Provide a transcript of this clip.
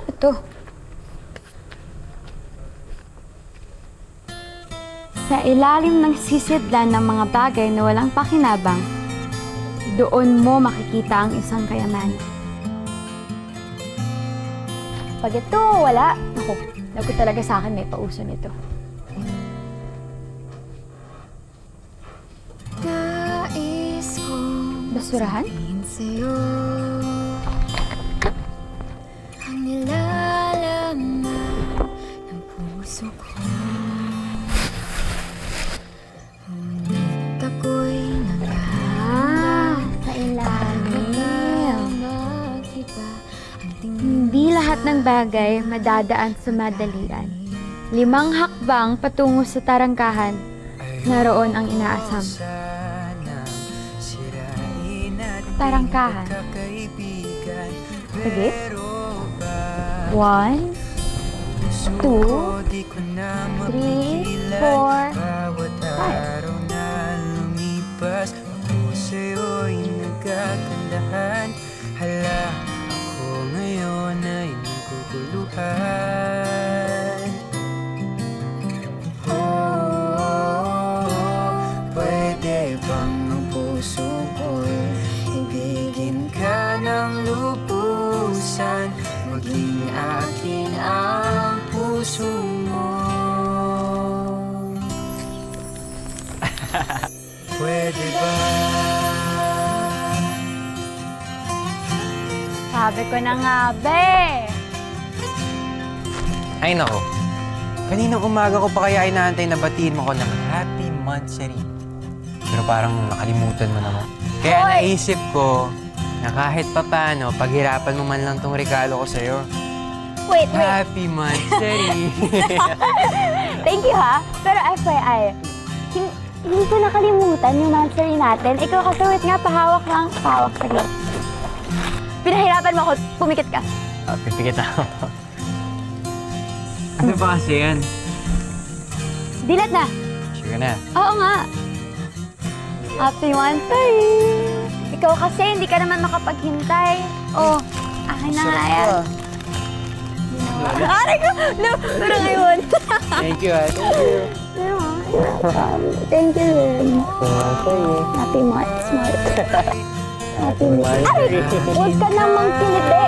Ito. Sa ilalim ng sisidlan ng mga bagay na walang pakinabang, doon mo makikita ang isang kayamanan. Pag ito wala, naku, lagot talaga sa akin may pauso nito. Nais kong Basurahan? sabihin sa'yo ang nilalaman ng puso ko. Ngunit ako'y Sa ilalim. maghiba ang tingin. Hindi lahat ng bagay madadaan sa madalian. 5 hakbang patungo sa tarangkahan, naroon ang inaasam. Tarangkahan. Sige. 1, 2, 3, 4, 5. Sa'yo'y nagkagandahan. Hala, ako ngayon ay naguguluhan. Pwede bang ang puso ko'y ibigin ka ng lubusan? Maging akin ang puso mo. Pwede ba? Sabi ko na nga, be! Ay nako, kaninang umaga ko pa kaya inaantay na batiin mo ko ng Happy Monthsary. Pero parang nakalimutan mo naman. Kaya Hoy! naisip ko na kahit papano, paghirapan mo man lang tong regalo ko sa'yo. Wait. Happy Monthsary! Thank you, ha? Pero FYI, hindi ko nakalimutan yung monthsary natin. Ikaw kasi, wait nga, pahawak lang. Pahawak, sige. Pinahirapan mo ako, pumikit ka. Pipikit ako. Ano ba kasi yan? Dilat na. Sure ka na. Oo nga. Happy monthsary. Ikaw kasi, hindi ka naman makapaghintay. Oh, akin na nga yan. Aray ko! No, pero ngayon. Thank you, Thank you. Thank you. Happy months, Mark. Happy months. Ay! Huwag ka namang kiliti.